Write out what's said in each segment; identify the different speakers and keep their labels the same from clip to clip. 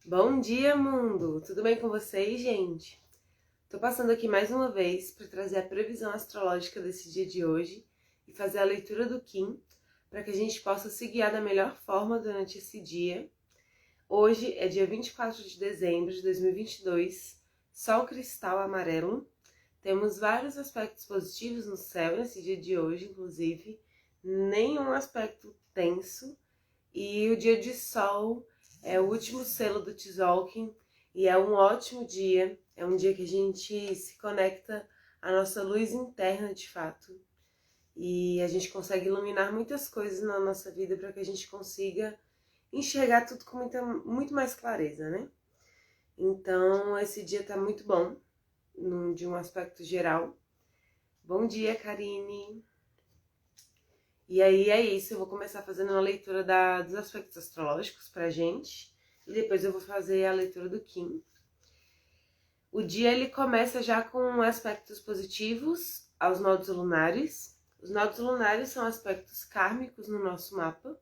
Speaker 1: Bom dia, mundo! Tudo bem com vocês, gente? Tô passando aqui mais uma vez para trazer a previsão astrológica desse dia de hoje e fazer a leitura do Kim para que a gente possa se guiar da melhor forma durante esse dia. Hoje é dia 24 de dezembro de 2022, Sol cristal amarelo. Temos vários aspectos positivos no céu nesse dia de hoje, inclusive nenhum aspecto tenso. E o dia de sol é o último selo do Tzolk'in e é um ótimo dia. É um dia que a gente se conecta à nossa luz interna de fato. E a gente consegue iluminar muitas coisas na nossa vida para que a gente consiga enxergar tudo com muito mais clareza, né? Então, esse dia tá muito bom, de um aspecto geral. Bom dia, Karine! E aí é isso, eu vou começar fazendo uma leitura dos aspectos astrológicos pra gente, e depois eu vou fazer a leitura do Kim. O dia ele começa já com aspectos positivos aos nodos lunares. Os nodos lunares são aspectos kármicos no nosso mapa,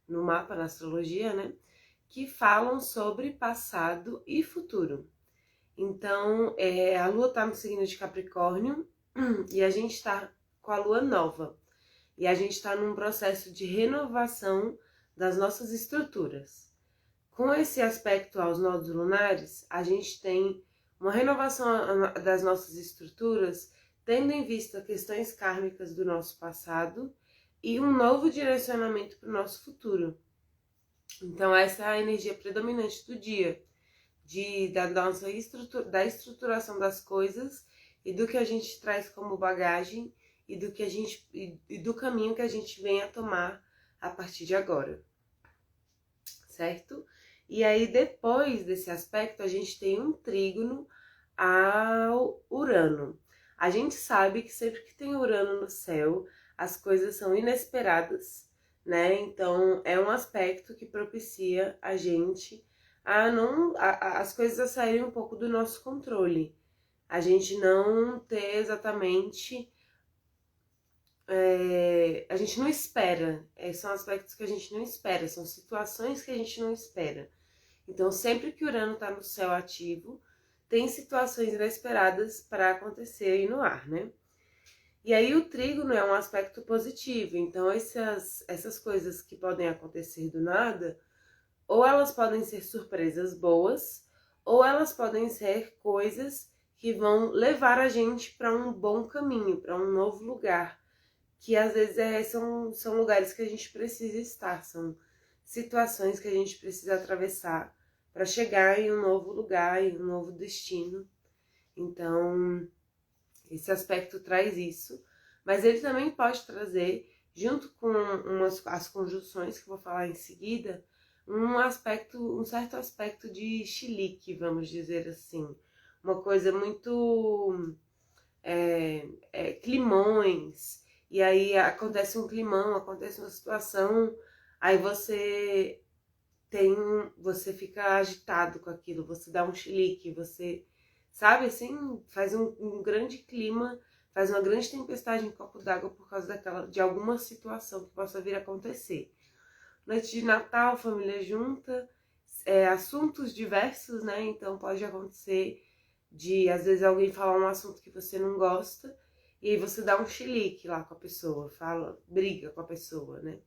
Speaker 1: na astrologia, né? Que falam sobre passado e futuro. Então, a lua tá no signo de Capricórnio e a gente tá com a lua nova. E a gente está num processo de renovação das nossas estruturas. Com esse aspecto aos nodos lunares, a gente tem uma renovação das nossas estruturas, tendo em vista questões kármicas do nosso passado e um novo direcionamento para o nosso futuro. Então essa é a energia predominante do dia, da estruturação das coisas e do que a gente traz como bagagem e do caminho que a gente vem a tomar a partir de agora, certo? E aí depois desse aspecto a gente tem um trígono ao Urano. A gente sabe que sempre que tem Urano no céu, as coisas são inesperadas, né? Então é um aspecto que propicia a gente as coisas a saírem um pouco do nosso controle. A gente não ter exatamente a gente não espera, são aspectos que a gente não espera, são situações que a gente não espera. Então, sempre que Urano está no céu ativo, tem situações inesperadas para acontecer aí no ar, né? E aí o trígono é um aspecto positivo, então essas coisas que podem acontecer do nada, ou elas podem ser surpresas boas, ou elas podem ser coisas que vão levar a gente para um bom caminho, para um novo lugar, que às vezes são lugares que a gente precisa estar, são situações que a gente precisa atravessar para chegar em um novo lugar, em um novo destino. Então, esse aspecto traz isso, mas ele também pode trazer, junto com as conjunções que eu vou falar em seguida, um certo aspecto de chilique, vamos dizer assim, uma coisa muito climões, e aí acontece um climão, acontece uma situação, aí você fica agitado com aquilo, você dá um chilique, você, sabe, assim, faz um grande clima, faz uma grande tempestade em copo d'água por causa de alguma situação que possa vir a acontecer. Noite de Natal, família junta, assuntos diversos, né, então pode acontecer às vezes alguém falar um assunto que você não gosta, e aí você dá um chilique lá com a pessoa, briga com a pessoa, né?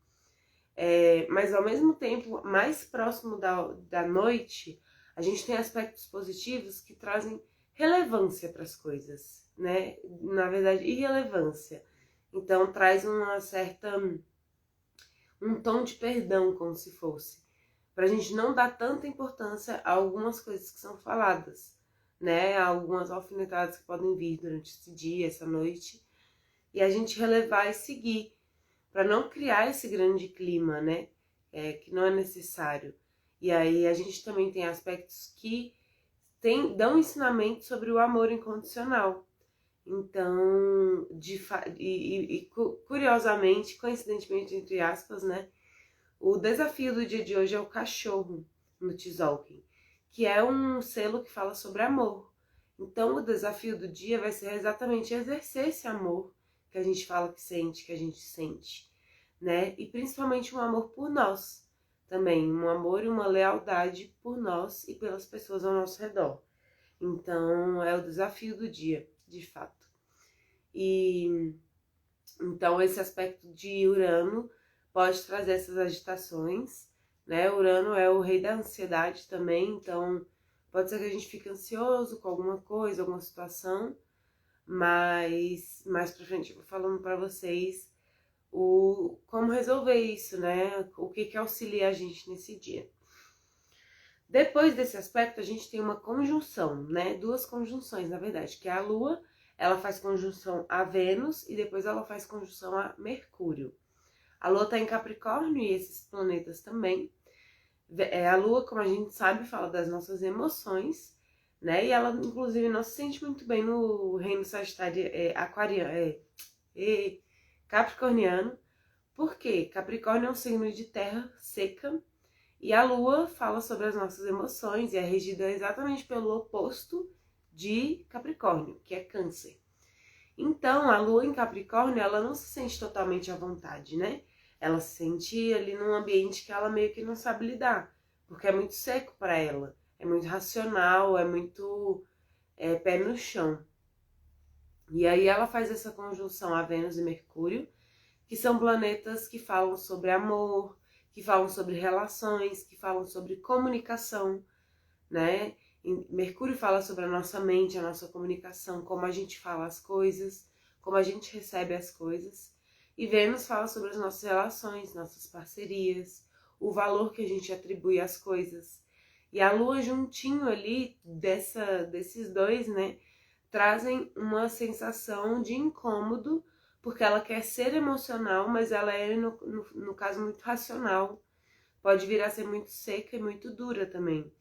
Speaker 1: Mas ao mesmo tempo, mais próximo da noite, a gente tem aspectos positivos que trazem relevância para as coisas, né? Na verdade, irrelevância. Então traz um tom de perdão, como se fosse, para a gente não dar tanta importância a algumas coisas que são faladas, né? Algumas alfinetadas que podem vir durante esse dia, essa noite, e a gente relevar e seguir, para não criar esse grande clima, né? Que não é necessário. E aí a gente também tem aspectos que dão ensinamento sobre o amor incondicional. Então, curiosamente, coincidentemente, entre aspas, né? O desafio do dia de hoje é o cachorro no Tzolk'in, que é um selo que fala sobre amor. Então, o desafio do dia vai ser exatamente exercer esse amor que a gente fala que a gente sente, né? E principalmente um amor por nós, também um amor e uma lealdade por nós e pelas pessoas ao nosso redor. Então, é o desafio do dia, de fato. E então, esse aspecto de Urano pode trazer essas agitações, né? Urano é o rei da ansiedade também, então pode ser que a gente fique ansioso com alguma coisa, alguma situação, mas mais pra frente eu vou falando pra vocês como resolver isso, né? O que auxilia a gente nesse dia. Depois desse aspecto, a gente tem uma conjunção, né? Duas conjunções, na verdade, que é a Lua, ela faz conjunção a Vênus e depois ela faz conjunção a Mercúrio. A Lua está em Capricórnio e esses planetas também. A Lua, como a gente sabe, fala das nossas emoções, né? E ela, inclusive, não se sente muito bem no reino Sagitário, Capricorniano. Por quê? Capricórnio é um signo de terra seca e a Lua fala sobre as nossas emoções e é regida exatamente pelo oposto de Capricórnio, que é Câncer. Então, a Lua em Capricórnio, ela não se sente totalmente à vontade, né? Ela se sente ali num ambiente que ela meio que não sabe lidar, porque é muito seco para ela, é muito racional, é muito pé no chão. E aí ela faz essa conjunção a Vênus e Mercúrio, que são planetas que falam sobre amor, que falam sobre relações, que falam sobre comunicação, né? Mercúrio fala sobre a nossa mente, a nossa comunicação, como a gente fala as coisas, como a gente recebe as coisas. E Vênus fala sobre as nossas relações, nossas parcerias, o valor que a gente atribui às coisas. E a Lua juntinho ali desses dois, né, trazem uma sensação de incômodo, porque ela quer ser emocional, mas ela é, no caso, muito racional. Pode vir a ser muito seca e muito dura também,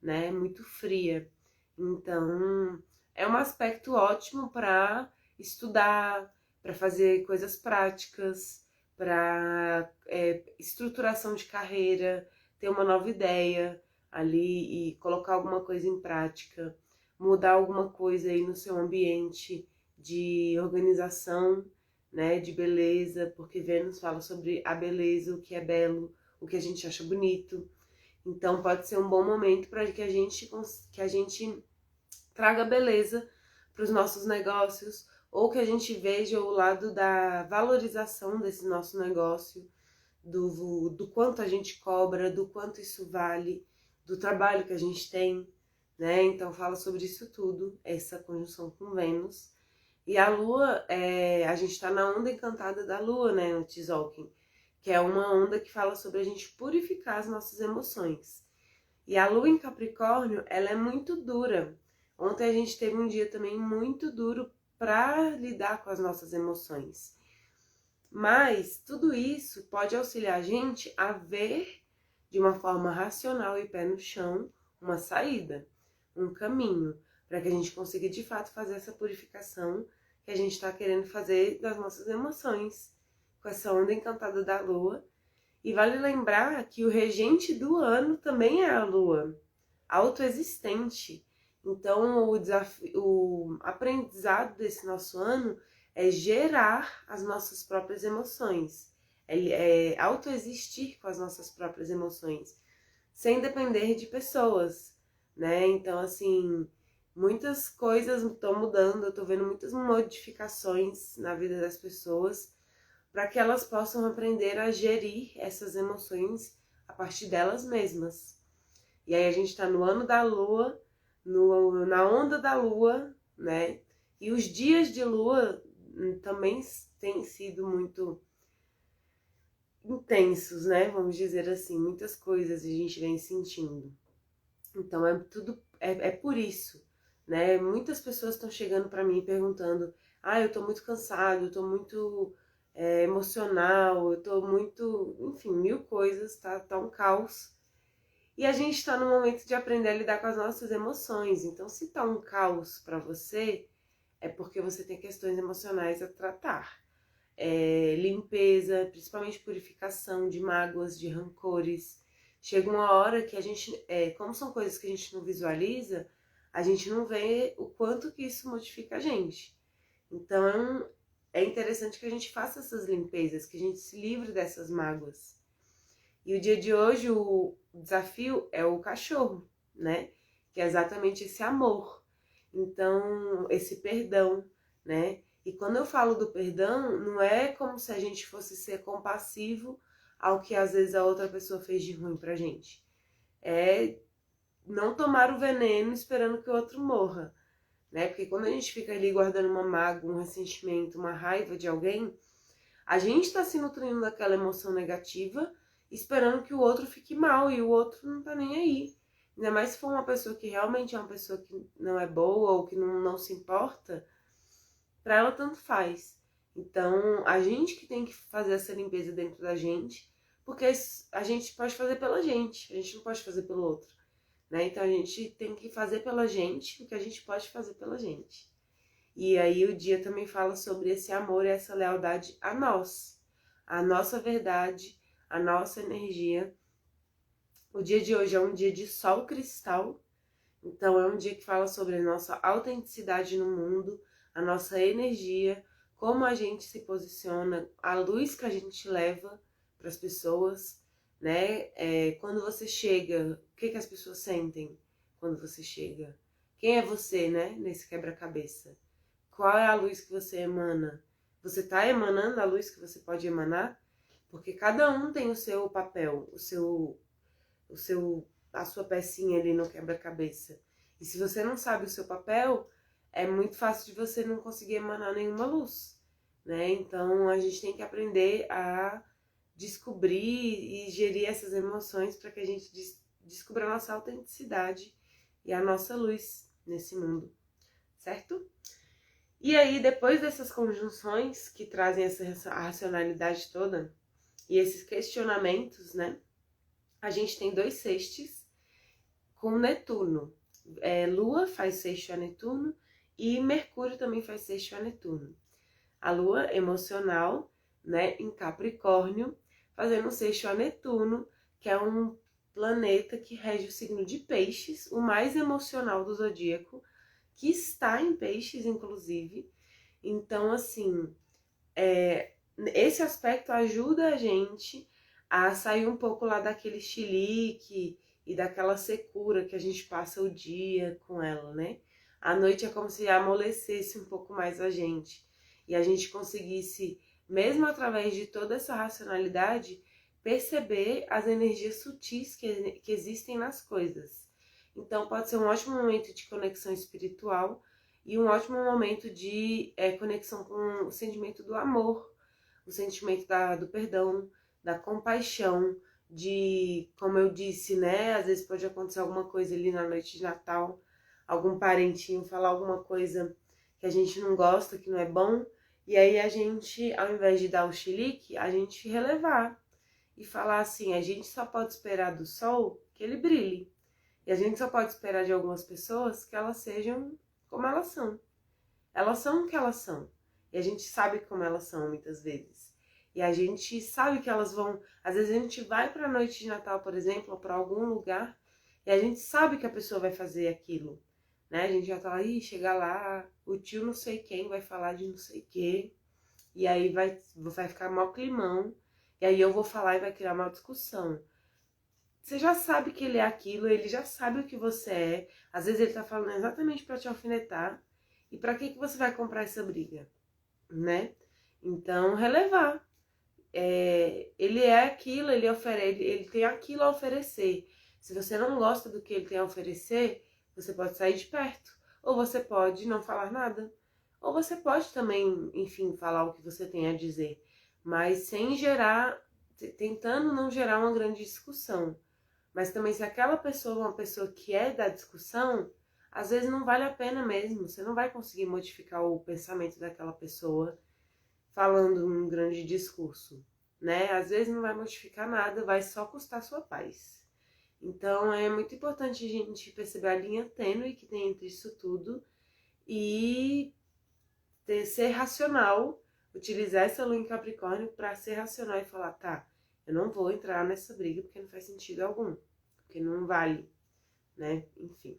Speaker 1: né? Muito fria. Então, é um aspecto ótimo para estudar, para fazer coisas práticas, para estruturação de carreira, ter uma nova ideia ali e colocar alguma coisa em prática, mudar alguma coisa aí no seu ambiente de organização, né, de beleza, porque Vênus fala sobre a beleza, o que é belo, o que a gente acha bonito. Então pode ser um bom momento para que a gente traga beleza para os nossos negócios, ou que a gente veja o lado da valorização desse nosso negócio, do quanto a gente cobra, do quanto isso vale, do trabalho que a gente tem, né? Então fala sobre isso tudo, essa conjunção com Vênus. E a Lua, a gente está na onda encantada da Lua, né, no Tzolk'in, que é uma onda que fala sobre a gente purificar as nossas emoções. E a Lua em Capricórnio, ela é muito dura. Ontem a gente teve um dia também muito duro para lidar com as nossas emoções. Mas tudo isso pode auxiliar a gente a ver de uma forma racional e pé no chão uma saída, um caminho, para que a gente consiga de fato fazer essa purificação que a gente está querendo fazer das nossas emoções, com essa onda encantada da Lua. E vale lembrar que o regente do ano também é a Lua, autoexistente. Então o aprendizado desse nosso ano é gerar as nossas próprias emoções, é autoexistir com as nossas próprias emoções, sem depender de pessoas, né? Então, assim, muitas coisas estão mudando, eu tô vendo muitas modificações na vida das pessoas, para que elas possam aprender a gerir essas emoções a partir delas mesmas. E aí a gente está no ano da Lua, na onda da Lua, né? E os dias de Lua também têm sido muito intensos, né? Vamos dizer assim, muitas coisas a gente vem sentindo. Então é por isso, né? Muitas pessoas estão chegando para mim perguntando: eu tô muito cansado, eu tô muito emocional, eu tô muito, enfim, mil coisas, tá um caos. E a gente tá no momento de aprender a lidar com as nossas emoções. Então, se tá um caos para você, é porque você tem questões emocionais a tratar. Limpeza, principalmente purificação de mágoas, de rancores. Chega uma hora que a gente, como são coisas que a gente não visualiza, a gente não vê o quanto que isso modifica a gente. Então, é interessante que a gente faça essas limpezas, que a gente se livre dessas mágoas. E o dia de hoje, o desafio é o cachorro, né? Que é exatamente esse amor. Então, esse perdão, né? E quando eu falo do perdão, não é como se a gente fosse ser compassivo ao que às vezes a outra pessoa fez de ruim pra gente. É não tomar o veneno esperando que o outro morra, né? Porque quando a gente fica ali guardando uma mágoa, um ressentimento, uma raiva de alguém, a gente tá se nutrindo daquela emoção negativa, esperando que o outro fique mal e o outro não tá nem aí. Ainda mais se for uma pessoa que realmente é uma pessoa que não é boa ou que não se importa, pra ela tanto faz. Então, a gente que tem que fazer essa limpeza dentro da gente, porque a gente pode fazer pela gente, a gente não pode fazer pelo outro, né? Então, a gente tem que fazer pela gente o que a gente pode fazer pela gente. E aí, o dia também fala sobre esse amor e essa lealdade a nós, a nossa verdade, a nossa energia. O dia de hoje é um dia de sol cristal, então é um dia que fala sobre a nossa autenticidade no mundo, a nossa energia, como a gente se posiciona, a luz que a gente leva para as pessoas, né? Quando você chega, o que as pessoas sentem quando você chega? Quem é você, né? Nesse quebra-cabeça? Qual é a luz que você emana? Você está emanando a luz que você pode emanar? Porque cada um tem o seu papel, a sua pecinha ali no quebra-cabeça. E se você não sabe o seu papel, é muito fácil de você não conseguir emanar nenhuma luz, né? Então a gente tem que aprender a descobrir e gerir essas emoções para que a gente descubra a nossa autenticidade e a nossa luz nesse mundo, certo? E aí, depois dessas conjunções que trazem essa racionalidade toda e esses questionamentos, né? A gente tem 2 sextos com Netuno. Lua faz sexto a Netuno e Mercúrio também faz sexto a Netuno. A Lua emocional, né, em Capricórnio, fazendo sexto a Netuno, que é um planeta que rege o signo de Peixes, o mais emocional do zodíaco, que está em Peixes, inclusive. Então, assim, esse aspecto ajuda a gente a sair um pouco lá daquele chilique e daquela secura que a gente passa o dia com ela, né? À noite é como se amolecesse um pouco mais a gente e a gente conseguisse, mesmo através de toda essa racionalidade, perceber as energias sutis que existem nas coisas. Então pode ser um ótimo momento de conexão espiritual e um ótimo momento de conexão com o sentimento do amor, o sentimento do perdão, da compaixão, de, como eu disse, né? Às vezes pode acontecer alguma coisa ali na noite de Natal, algum parentinho falar alguma coisa que a gente não gosta, que não é bom, e aí a gente, ao invés de dar o chilique, a gente relevar e falar assim, a gente só pode esperar do sol que ele brilhe, e a gente só pode esperar de algumas pessoas que elas sejam como elas são. Elas são o que elas são. E a gente sabe como elas são muitas vezes. E a gente sabe que elas vão... Às vezes a gente vai para a noite de Natal, por exemplo, ou para algum lugar, e a gente sabe que a pessoa vai fazer aquilo. Né? A gente já tá lá, chegar lá, o tio não sei quem vai falar de não sei o quê, e aí vai ficar mal climão, e aí eu vou falar e vai criar uma discussão. Você já sabe que ele é aquilo, ele já sabe o que você é. Às vezes ele tá falando exatamente para te alfinetar. E para que você vai comprar essa briga, né? Então, relevar. Ele é aquilo, ele tem aquilo a oferecer. Se você não gosta do que ele tem a oferecer, você pode sair de perto. Ou você pode não falar nada. Ou você pode também, enfim, falar o que você tem a dizer. Mas sem gerar, tentando não gerar uma grande discussão. Mas também se aquela pessoa é uma pessoa que é da discussão, às vezes não vale a pena mesmo. Você não vai conseguir modificar o pensamento daquela pessoa falando um grande discurso, né? Às vezes não vai modificar nada, vai só custar sua paz. Então é muito importante a gente perceber a linha tênue que tem entre isso tudo e ser racional, utilizar essa lua em Capricórnio para ser racional e falar, tá, eu não vou entrar nessa briga porque não faz sentido algum, porque não vale, né? Enfim.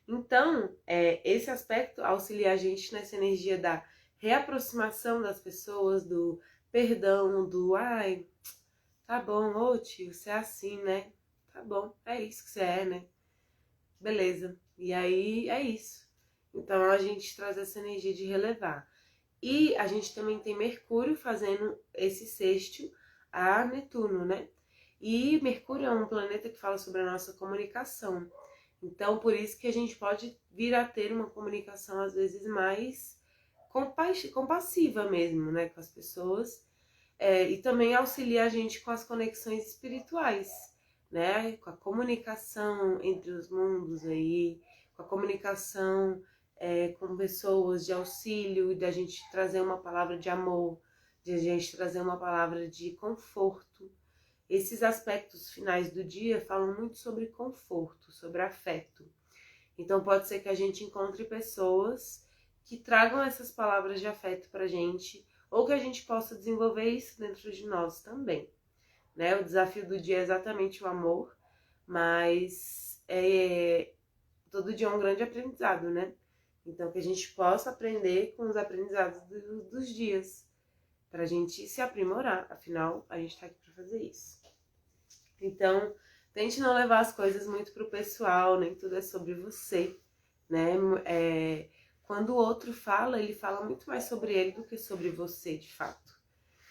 Speaker 1: Então, esse aspecto auxilia a gente nessa energia da reaproximação das pessoas, do perdão, do ai, Tá bom, ô tio, você é assim, né? Tá bom, é isso que você é, né? Beleza. E aí é isso. Então a gente traz essa energia de relevar. E a gente também tem Mercúrio fazendo esse sextil a Netuno, né? E Mercúrio é um planeta que fala sobre a nossa comunicação. Então, por isso que a gente pode vir a ter uma comunicação, às vezes, mais compassiva mesmo, né? Com as pessoas. E também auxilia a gente com as conexões espirituais, né? Com a comunicação entre os mundos aí, com a comunicação com pessoas de auxílio, de a gente trazer uma palavra de amor, de a gente trazer uma palavra de conforto. Esses aspectos finais do dia falam muito sobre conforto, sobre afeto. Então pode ser que a gente encontre pessoas que tragam essas palavras de afeto pra gente, ou que a gente possa desenvolver isso dentro de nós também, né? O desafio do dia é exatamente o amor, mas todo dia é um grande aprendizado, né? Então que a gente possa aprender com os aprendizados dos dias, pra gente se aprimorar, afinal a gente tá aqui pra fazer isso. Então, tente não levar as coisas muito pro pessoal, nem tudo é sobre você, né? Quando o outro fala, ele fala muito mais sobre ele do que sobre você, de fato,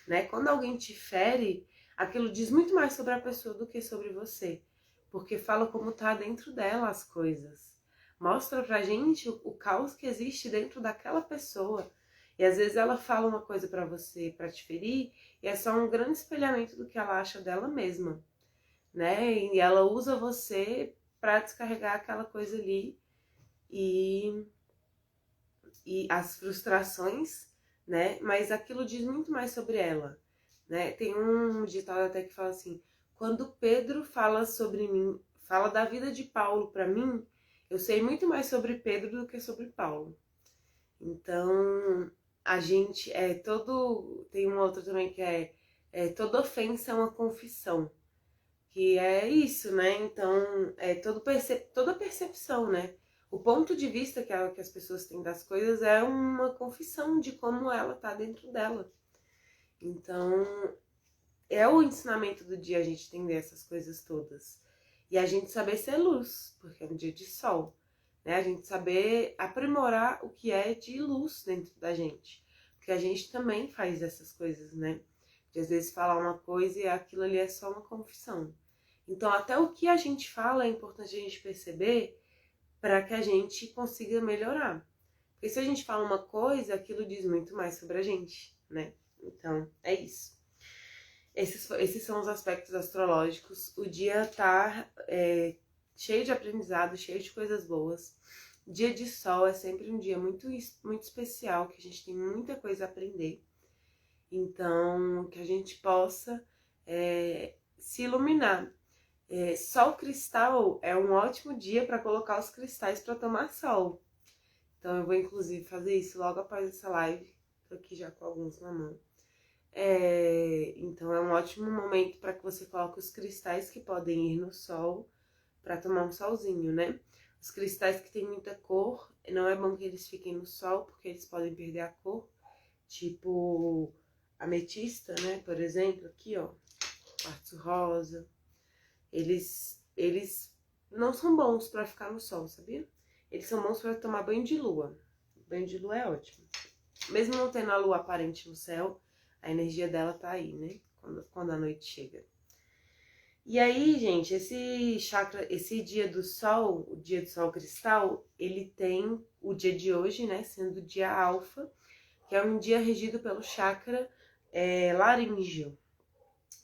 Speaker 1: né? Quando alguém te fere, aquilo diz muito mais sobre a pessoa do que sobre você, porque fala como tá dentro dela as coisas. Mostra pra gente o caos que existe dentro daquela pessoa. E às vezes ela fala uma coisa pra você pra te ferir, e é só um grande espelhamento do que ela acha dela mesma, né? E ela usa você pra descarregar aquela coisa ali e as frustrações, né? Mas aquilo diz muito mais sobre ela, né? Tem um ditado até que fala assim: quando Pedro fala sobre mim, fala da vida de Paulo para mim, eu sei muito mais sobre Pedro do que sobre Paulo. Então, a gente tem um outro também que toda ofensa é uma confissão, que é isso, né? Então, toda percepção, né? O ponto de vista que as pessoas têm das coisas é uma confissão de como ela tá dentro dela. Então, é o ensinamento do dia a gente entender essas coisas todas. E a gente saber ser luz, porque é um dia de sol, né? A gente saber aprimorar o que é de luz dentro da gente. Porque a gente também faz essas coisas, né? De às vezes falar uma coisa e aquilo ali é só uma confissão. Então, até o que a gente fala é importante a gente perceber para que a gente consiga melhorar. Porque se a gente fala uma coisa, aquilo diz muito mais sobre a gente, né? Então, é isso. Esses são os aspectos astrológicos. O dia tá cheio de aprendizado, cheio de coisas boas. Dia de sol é sempre um dia muito, muito especial, que a gente tem muita coisa a aprender. Então, que a gente possa se iluminar. Sol cristal é um ótimo dia para colocar os cristais para tomar sol. Então eu vou inclusive fazer isso logo após essa live. Tô aqui já com alguns na mão. Então é um ótimo momento para que você coloque os cristais que podem ir no sol para tomar um solzinho, né? Os cristais que tem muita cor, não é bom que eles fiquem no sol, porque eles podem perder a cor. Tipo ametista, né? Por exemplo, aqui ó, quartzo rosa. Eles não são bons para ficar no sol, sabia? Eles são bons para tomar banho de lua. Banho de lua é ótimo. Mesmo não tendo a lua aparente no céu, a energia dela tá aí, né? Quando a noite chega. E aí, gente, esse dia do sol, o dia do sol cristal, ele tem o dia de hoje, né? Sendo o dia alfa, que é um dia regido pelo chakra laríngeo.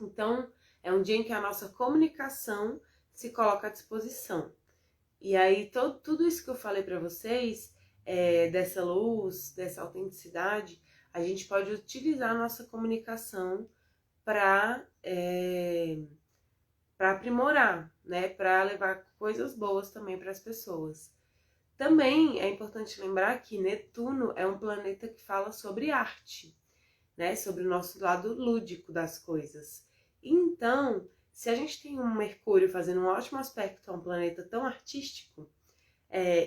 Speaker 1: Então, é um dia em que a nossa comunicação se coloca à disposição. E aí, tudo isso que eu falei para vocês, dessa luz, dessa autenticidade, a gente pode utilizar a nossa comunicação para aprimorar, né? Para levar coisas boas também para as pessoas. Também é importante lembrar que Netuno é um planeta que fala sobre arte, né? Sobre o nosso lado lúdico das coisas. Então, se a gente tem um Mercúrio fazendo um ótimo aspecto a um planeta tão artístico,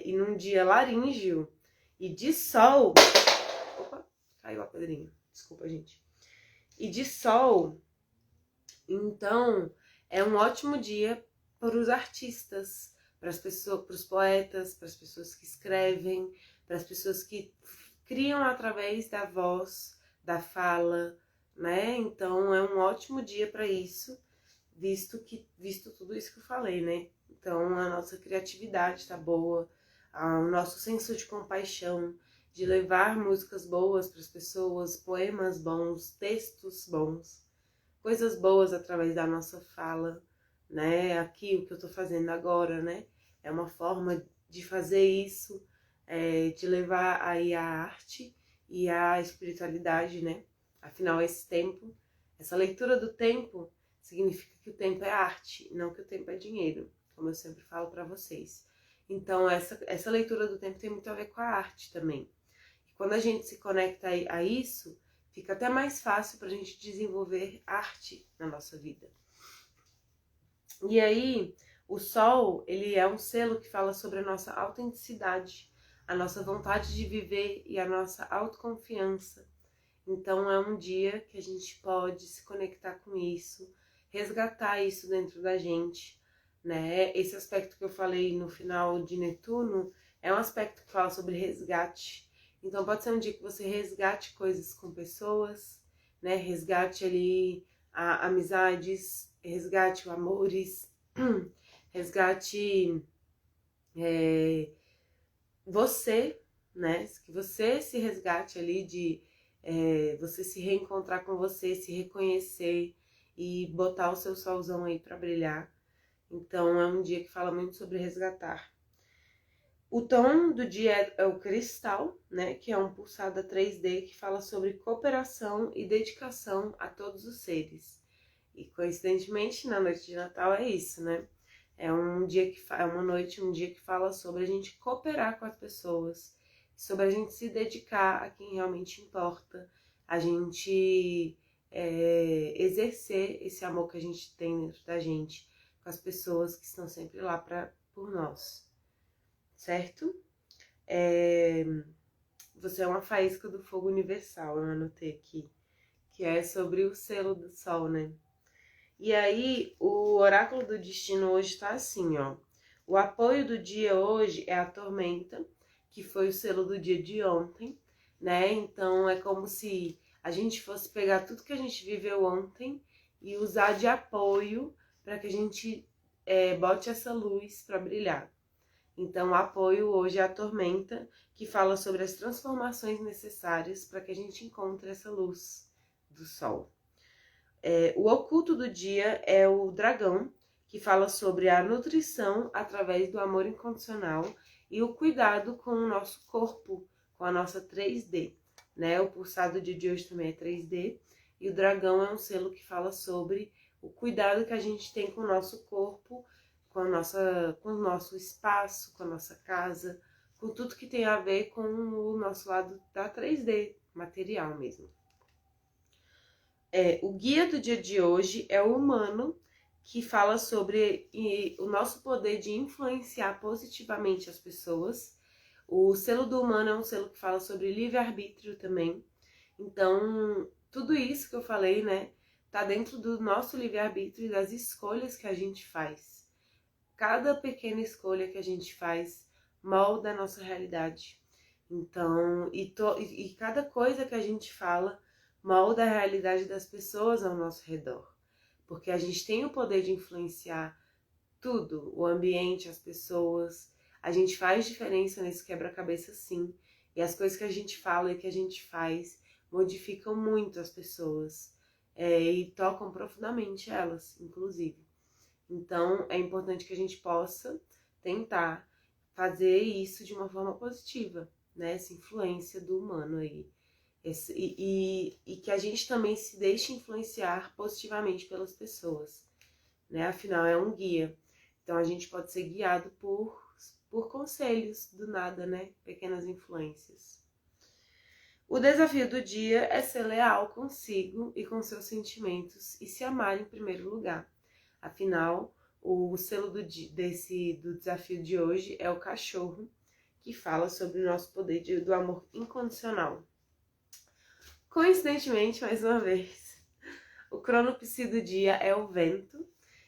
Speaker 1: e num dia laríngeo e de sol... Opa, caiu a pedrinha. Desculpa, gente. E de sol, Então, é um ótimo dia para os artistas, para as pessoas, para os poetas, para as pessoas que escrevem, para as pessoas que criam através da voz, da fala, né? Então, é um ótimo dia para isso, visto tudo isso que eu falei, né? Então, a nossa criatividade tá boa, o nosso senso de compaixão, de levar músicas boas para as pessoas, poemas bons, textos bons, coisas boas através da nossa fala, né? Aqui o que eu tô fazendo agora, né? É uma forma de fazer isso, de levar aí a arte e a espiritualidade, né? Afinal, esse tempo, essa leitura do tempo significa que o tempo é arte, não que o tempo é dinheiro, como eu sempre falo para vocês. Então, essa leitura do tempo tem muito a ver com a arte também. E quando a gente se conecta a isso, fica até mais fácil para a gente desenvolver arte na nossa vida. E aí, o sol, ele é um selo que fala sobre a nossa autenticidade, a nossa vontade de viver e a nossa autoconfiança. Então, é um dia que a gente pode se conectar com isso, resgatar isso dentro da gente, né? Esse aspecto que eu falei no final de Netuno é um aspecto que fala sobre resgate. Então, pode ser um dia que você resgate coisas com pessoas, né? Resgate ali amizades, resgate amores, resgate você, né? Que você se resgate ali de você se reencontrar com você, se reconhecer e botar o seu solzão aí para brilhar. Então é um dia que fala muito sobre resgatar. O tom do dia é o cristal, né? Que é um pulsada 3D que fala sobre cooperação e dedicação a todos os seres. E coincidentemente, na noite de Natal é isso, né? É um dia que é uma noite, um dia que fala sobre a gente cooperar com as pessoas, sobre a gente se dedicar a quem realmente importa, a gente exercer esse amor que a gente tem dentro da gente com as pessoas que estão sempre lá por nós, certo? Você é uma faísca do fogo universal, eu anotei aqui, que é sobre o selo do sol, né? E aí, o oráculo do destino hoje tá assim, ó. O apoio do dia hoje é a tormenta, que foi o selo do dia de ontem, né? Então, é como se a gente fosse pegar tudo que a gente viveu ontem e usar de apoio para que a gente bote essa luz para brilhar. Então, o apoio hoje é a tormenta, que fala sobre as transformações necessárias para que a gente encontre essa luz do sol. O oculto do dia é o dragão, que fala sobre a nutrição através do amor incondicional e o cuidado com o nosso corpo, com a nossa 3D, né? O pulsado de hoje também é 3D, e o dragão é um selo que fala sobre o cuidado que a gente tem com o nosso corpo, com o nosso espaço, com a nossa casa, com tudo que tem a ver com o nosso lado da 3D, material mesmo. O guia do dia de hoje é o humano, que fala sobre o nosso poder de influenciar positivamente as pessoas. O selo do humano é um selo que fala sobre livre-arbítrio também. Então, tudo isso que eu falei, né, tá dentro do nosso livre-arbítrio e das escolhas que a gente faz. Cada pequena escolha que a gente faz molda a nossa realidade. Então, e cada coisa que a gente fala molda a realidade das pessoas ao nosso redor. Porque a gente tem o poder de influenciar tudo, o ambiente, as pessoas. A gente faz diferença nesse quebra-cabeça, sim. E as coisas que a gente fala e que a gente faz modificam muito as pessoas. E tocam profundamente elas, inclusive. Então, é importante que a gente possa tentar fazer isso de uma forma positiva, né? Essa influência do humano aí. E que a gente também se deixe influenciar positivamente pelas pessoas, né? Afinal, é um guia. Então, a gente pode ser guiado por conselhos do nada, né? Pequenas influências. O desafio do dia é ser leal consigo e com seus sentimentos e se amar em primeiro lugar. Afinal, o selo do desafio de hoje é o cachorro, que fala sobre o nosso poder do amor incondicional. Coincidentemente, mais uma vez, O cronopsi do dia é o vento,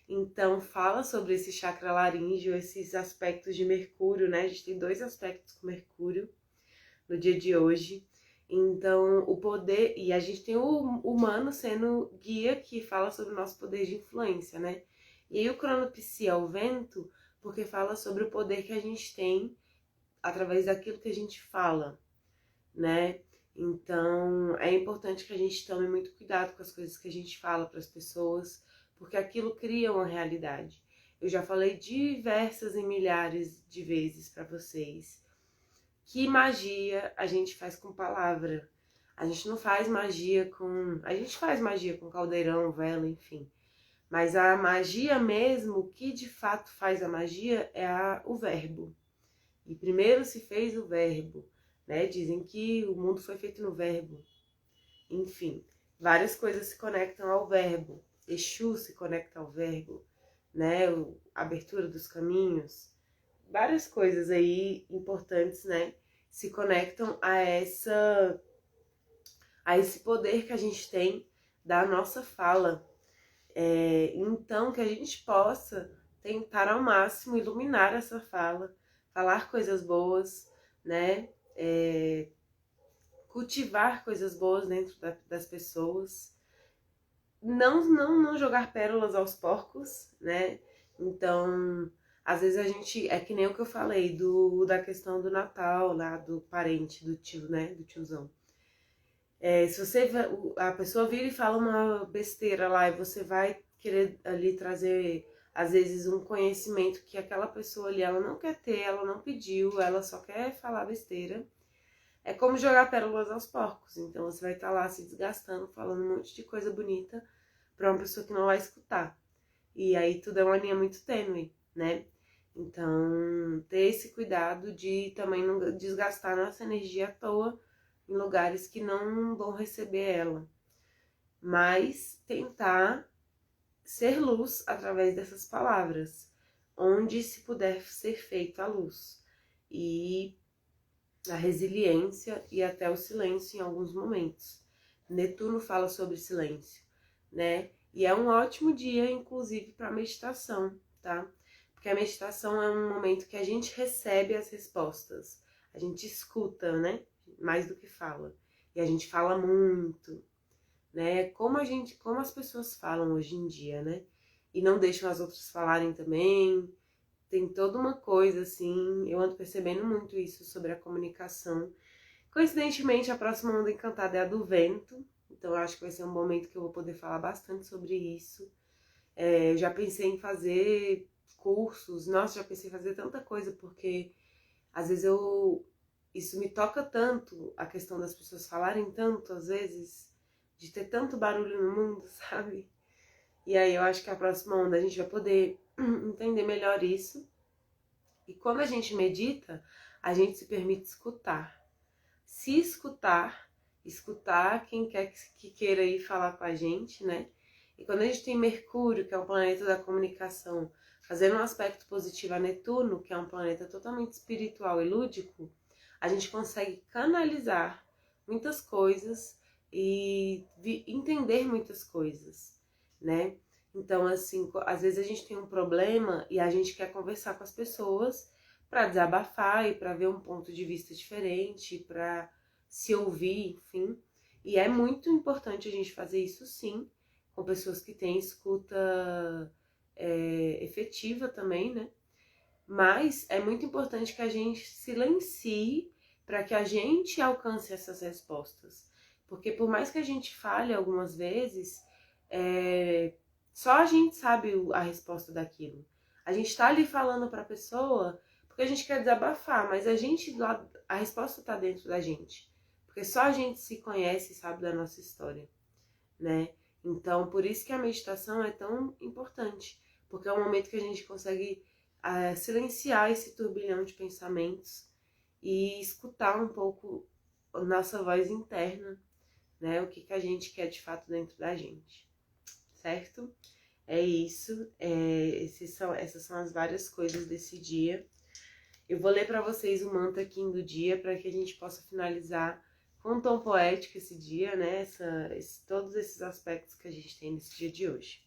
Speaker 1: então fala sobre esse chakra laríngeo, esses aspectos de Mercúrio, né? A gente tem 2 aspectos com Mercúrio no dia de hoje. Então, o poder... E a gente tem o humano sendo guia, que fala sobre o nosso poder de influência, né? E aí o cronopsi é o vento, porque fala sobre o poder que a gente tem através daquilo que a gente fala, né? Então, é importante que a gente tome muito cuidado com as coisas que a gente fala para as pessoas, porque aquilo cria uma realidade. Eu já falei diversas e milhares de vezes para vocês que magia a gente faz com palavra. A gente não faz magia com... A gente faz magia com caldeirão, vela, enfim. Mas a magia mesmo, o que de fato faz a magia é o verbo. E primeiro se fez o verbo, né? Dizem que o mundo foi feito no verbo. Enfim, várias coisas se conectam ao verbo. Exu se conecta ao verbo, né? A abertura dos caminhos. Várias coisas aí importantes, né? Se conectam a esse poder que a gente tem da nossa fala. Então, que a gente possa tentar ao máximo iluminar essa fala, falar coisas boas, né? Cultivar coisas boas dentro das pessoas. Não jogar pérolas aos porcos, né? Então, às vezes a gente... É que nem o que eu falei da questão do Natal, lá do parente, do tio, né? Do tiozão. Se a pessoa vira e fala uma besteira lá e você vai querer ali trazer, às vezes, um conhecimento que aquela pessoa ali, ela não quer ter, ela não pediu, ela só quer falar besteira. É como jogar pérolas aos porcos. Então você vai estar lá se desgastando, falando um monte de coisa bonita para uma pessoa que não vai escutar. E aí tudo é uma linha muito tênue, né? Então, ter esse cuidado de também não desgastar nossa energia à toa em lugares que não vão receber ela. Mas tentar ser luz através dessas palavras, onde se puder ser feito a luz. E a resiliência e até o silêncio em alguns momentos. Netuno fala sobre silêncio, né? E é um ótimo dia, inclusive, para meditação, tá? Porque a meditação é um momento que a gente recebe as respostas. A gente escuta, né? Mais do que fala. E a gente fala muito, né? Como as pessoas falam hoje em dia, né? E não deixam as outras falarem também. Tem toda uma coisa, assim, eu ando percebendo muito isso sobre a comunicação. Coincidentemente, a próxima onda encantada é a do vento, então eu acho que vai ser um momento que eu vou poder falar bastante sobre isso. Já pensei em fazer cursos, nossa, já pensei em fazer tanta coisa, porque às vezes isso me toca tanto, a questão das pessoas falarem tanto, às vezes, de ter tanto barulho no mundo, sabe? E aí eu acho que a próxima onda a gente vai poder entender melhor isso. E quando a gente medita, a gente se permite escutar. Se escutar, escutar quem quer que queira ir falar com a gente, né? E quando a gente tem Mercúrio, que é um planeta da comunicação, fazendo um aspecto positivo a Netuno, que é um planeta totalmente espiritual e lúdico, a gente consegue canalizar muitas coisas e entender muitas coisas, né? Então, assim, às vezes a gente tem um problema e a gente quer conversar com as pessoas para desabafar e para ver um ponto de vista diferente, para se ouvir, enfim. E é muito importante a gente fazer isso, sim, com pessoas que têm escuta efetiva também, né? Mas é muito importante que a gente silencie para que a gente alcance essas respostas. Porque por mais que a gente fale algumas vezes, só a gente sabe a resposta daquilo. A gente tá ali falando pra pessoa porque a gente quer desabafar, mas a resposta tá dentro da gente. Porque só a gente se conhece e sabe da nossa história, né? Então, por isso que a meditação é tão importante. Porque é um momento que a gente consegue silenciar esse turbilhão de pensamentos e escutar um pouco a nossa voz interna, né? O que a gente quer de fato dentro da gente, certo? É isso, essas são as várias coisas desse dia. Eu vou ler para vocês o mantra Kim do dia para que a gente possa finalizar com um tom poético esse dia, né? Todos esses aspectos que a gente tem nesse dia de hoje.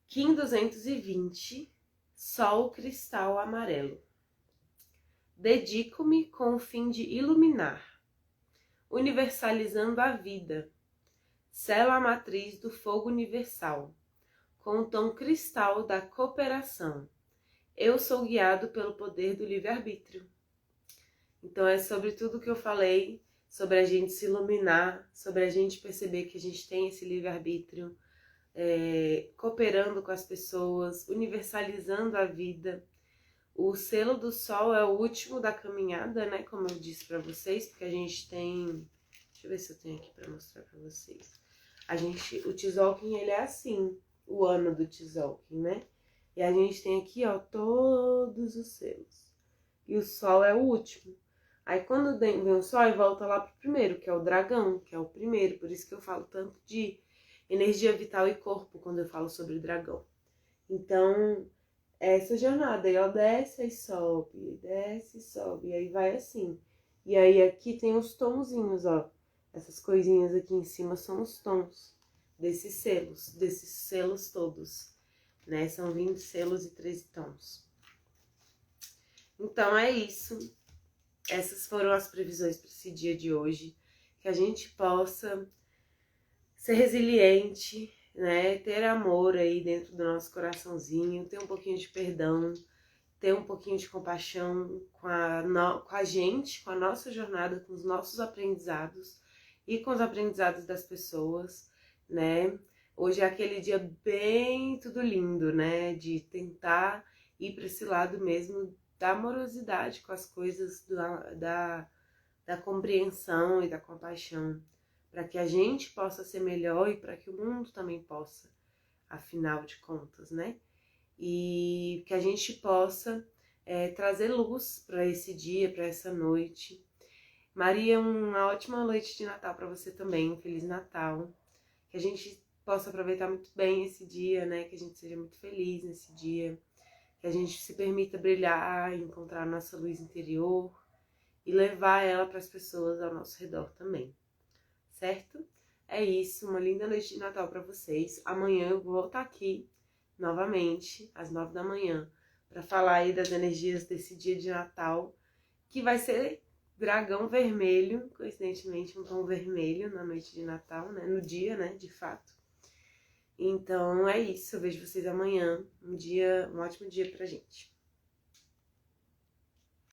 Speaker 1: Kim 220, Sol cristal amarelo. Dedico-me com o fim de iluminar, universalizando a vida, selo a matriz do fogo universal, com o tom cristal da cooperação. Eu sou guiado pelo poder do livre-arbítrio. Então é sobre tudo que eu falei, sobre a gente se iluminar, sobre a gente perceber que a gente tem esse livre-arbítrio, cooperando com as pessoas, universalizando a vida. O selo do sol é o último da caminhada, né? Como eu disse para vocês, porque a gente tem... Deixa eu ver se eu tenho aqui para mostrar para vocês. O Tzolk'in, ele é assim, o ano do Tzolk'in, né? E a gente tem aqui, ó, todos os selos. E o sol é o último. Aí quando vem o sol, e volta lá pro primeiro, que é o dragão, que é o primeiro. Por isso que eu falo tanto de energia vital e corpo quando eu falo sobre o dragão. Então, essa jornada aí, ó, desce e sobe, e aí vai assim. E aí aqui tem os tonzinhos, ó. Essas coisinhas aqui em cima são os tons desses selos todos, né? São 20 selos e 13 tons. Então é isso. Essas foram as previsões para esse dia de hoje. Que a gente possa ser resiliente, né? Ter amor aí dentro do nosso coraçãozinho, ter um pouquinho de perdão, ter um pouquinho de compaixão com a gente, com a nossa jornada, com os nossos aprendizados e com os aprendizados das pessoas, né? Hoje é aquele dia bem tudo lindo, né? De tentar ir para esse lado mesmo da amorosidade com as coisas, da compreensão e da compaixão, para que a gente possa ser melhor e para que o mundo também possa, afinal de contas, né? E que a gente possa trazer luz para esse dia, para essa noite. Maria, uma ótima noite de Natal para você também, um Feliz Natal. Que a gente possa aproveitar muito bem esse dia, né? Que a gente seja muito feliz nesse dia. Que a gente se permita brilhar, encontrar a nossa luz interior e levar ela para as pessoas ao nosso redor também. Certo? É isso, uma linda noite de Natal para vocês. Amanhã eu vou estar aqui novamente, às 9 da manhã, para falar aí das energias desse dia de Natal, que vai ser dragão vermelho, coincidentemente um tom vermelho na noite de Natal, né? No dia, né? De fato. Então é isso, eu vejo vocês amanhã. Um ótimo dia pra gente.